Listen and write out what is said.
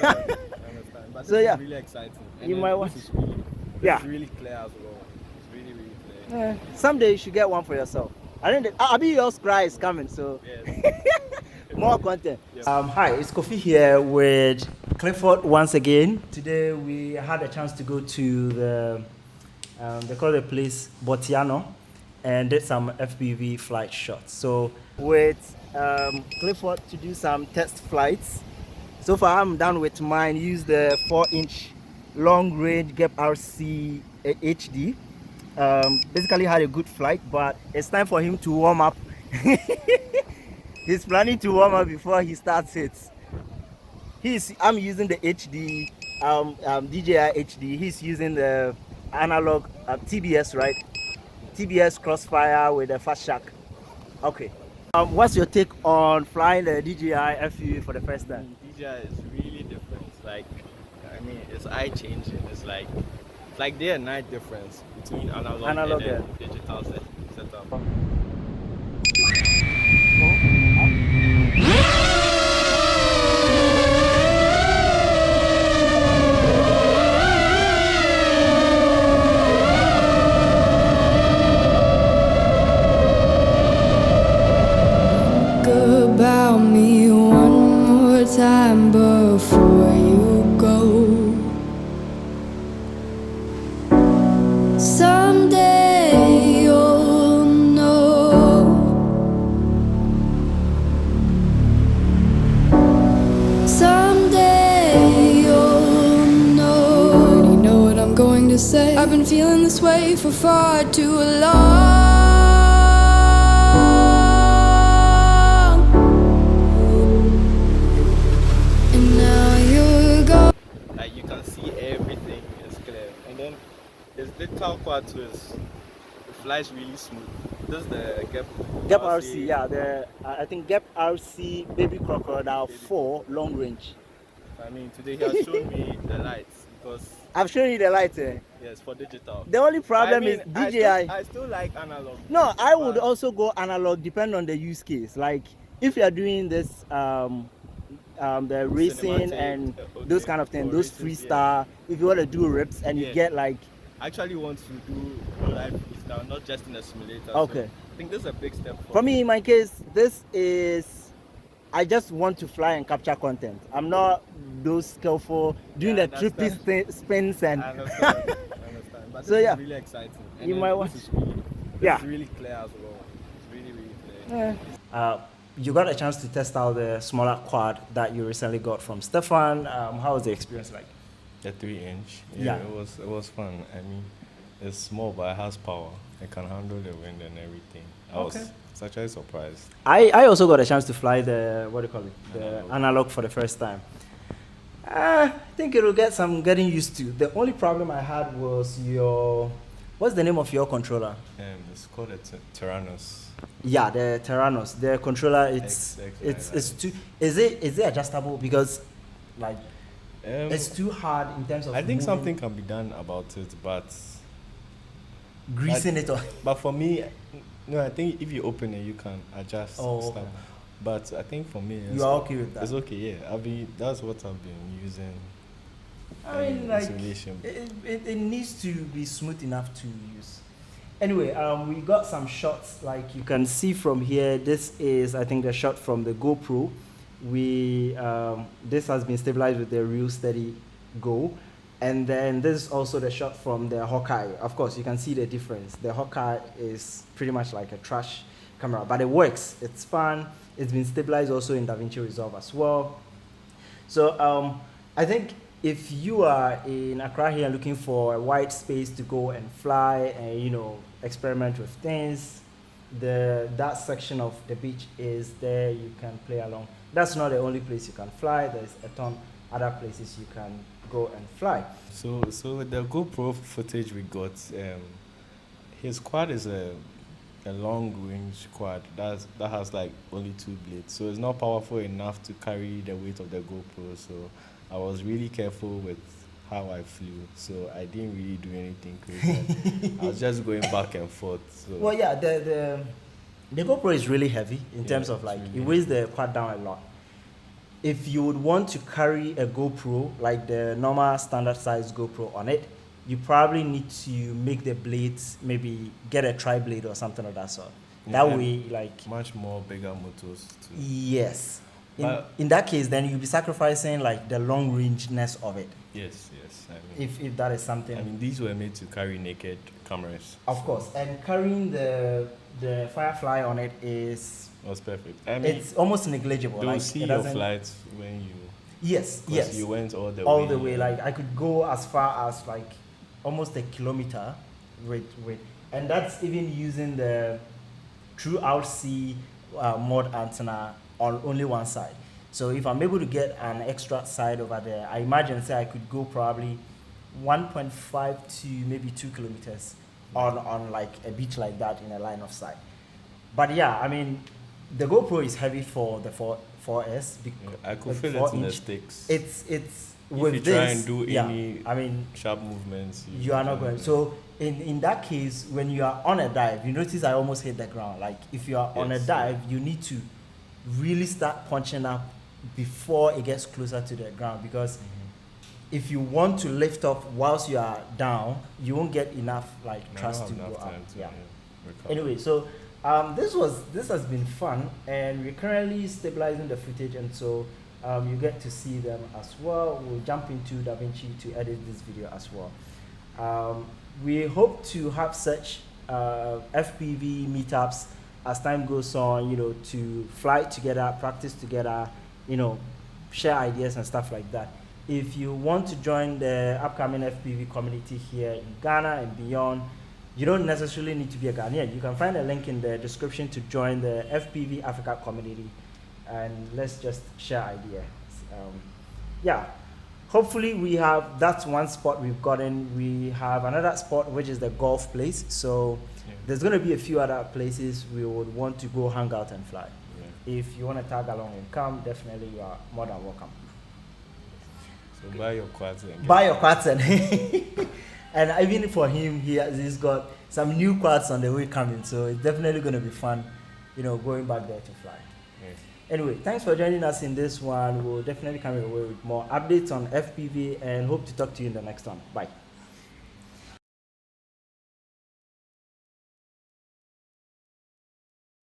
understand. But So this yeah, is really exciting. And you might want. this Yeah. is really clear as well. It's really, really clear. Someday you should get one for yourself. I think I'll be yours. Cry is coming, so Yes. more content. Yes. Hi, it's KhoPhi here with Clifford once again. Today we had a chance to go to the they call the place Botiano and did some FPV flight shots. So with Clifford to do some test flights. So far I'm done with mine. Use the 4-inch long range Gap RC HD. Basically had a good flight, but it's time for him to warm up. He's planning to warm up before he starts it. I'm using the HD DJI HD. He's using the analog TBS, right? TBS Crossfire with a fast shack. Okay. What's your take on flying the DJI FPV for the first time? DJI is really different. Like, I mean, it's eye changing. It's like day and night difference between analog and digital setup. About me one more time before you go. Someday you'll know. Someday you'll know. You know what I'm going to say. I've been feeling this way for far too long. Like, you can see everything is clear, and then this digital quad too it flies really smooth. This is the Gap RC, yeah, I think Gap RC Baby Crocodile 4 long range. I mean, today he has shown me the lights because I've shown you the lights. yes, for digital. The only problem is DJI. I still like analog. No, I would also go analog, depending on the use case. Like if you are doing this the racing and those kind of things, those freestyle, if you want to do rips and you get like, I actually want to do live freestyle, not just in a simulator. Okay. So I think this is a big step for me. In my case, this is, I just want to fly and capture content. I'm not those skillful doing the trippy spins and I understand. But so this yeah, is really exciting. And you might want. This is really clear as well. It's really, really clear. You got a chance to test out the smaller quad that you recently got from Stefan. How was the experience like? The 3-inch. Yeah. It was fun. I mean, it's small but it has power. It can handle the wind and everything. I was actually surprised. I also got a chance to fly the, what do you call it? The analog for the first time. I think it'll get some getting used to. The only problem I had was what's the name of your controller? It's called a Tyrannos. Yeah, the Tyrannos. The controller, it's too. Is it adjustable? Because like it's too hard in terms of. I think moving. something can be done about it, but greasing it on. But for me, no, I think if you open it, you can adjust stuff. Okay. But I think for me, you are okay with that. It's okay. Yeah, that's what I've been using. I mean, like isolation. It needs to be smooth enough to use. Anyway, we got some shots like you can see from here. This is, I think, the shot from the GoPro. This has been stabilized with the Real Steady Go, and then this is also the shot from the Hawkeye. Of course, you can see the difference. The Hawkeye is pretty much like a trash camera, but it works. It's fun. It's been stabilized also in DaVinci Resolve as well. So I think if you are in Accra here looking for a wide space to go and fly and experiment with things, that section of the beach is there. You can play along. That's not the only place you can fly. There's a ton other places you can go and fly. So the GoPro footage we got, his quad is a long range quad that has like only 2 blades, so it's not powerful enough to carry the weight of the GoPro. So I was really careful with how I flew, so I didn't really do anything crazy. I was just going back and forth. So. Well, yeah, the GoPro is really heavy in terms of like it weighs the quad down a lot. if you would want to carry a GoPro, like the normal standard size GoPro on it, you probably need to make the blades, maybe get a tri-blade or something of that sort. That Yeah, way, like, much more bigger motors too. yes. But- In that case, then you'll be sacrificing like the long rangeness of it, Yes. I mean, if that is something. I mean, these were made to carry naked cameras. Of course, and carrying the Firefly on it is, Was perfect. I mean, it's almost negligible. they'll Like, see it your doesn't- flights when you. Yes, 'Cause yes. You went all the All way. the way. Like I could go as far as like almost a kilometer with, and that's even using the true RC mod antenna on only one side. So if I'm able to get an extra side over there, I imagine say I could go probably 1.5 to maybe 2 kilometers on like a beach like that in a line of sight. But yeah, I mean, the GoPro is heavy for the 4S. I could feel it in the sticks. It's if with you this. try and do yeah, any I mean, sharp movements, you are not going. So in that case, when you are on a dive, you notice I almost hit the ground. Like if you are on a Yes. dive, you need to really start punching up before it gets closer to the ground, because if you want to lift up whilst you are down, you won't get enough like thrust to go up. Yeah. recover. Anyway, so this has been fun, and we're currently stabilizing the footage, and so you get to see them as well. We'll jump into DaVinci to edit this video as well. We hope to have such FPV meetups as time goes on, you know, to fly together, practice together, you know, share ideas and stuff like that. If you want to join the upcoming FPV community here in Ghana and beyond, you don't necessarily need to be a Ghanaian. You can find a link in the description to join the FPV Africa community, and let's just share ideas. Yeah, hopefully that's one spot we've gotten. We have another spot, which is the golf place. So there's going to be a few other places we would want to go hang out and fly. If you want to tag along and come, definitely you are more than welcome. So buy your quads and Buy your quads and and even for him, he's got some new quads on the way coming, so it's definitely going to be fun, you know, going back there to fly. Anyway, thanks for joining us in this one. We'll definitely come away with more updates on FPV and hope to talk to you in the next one. Bye.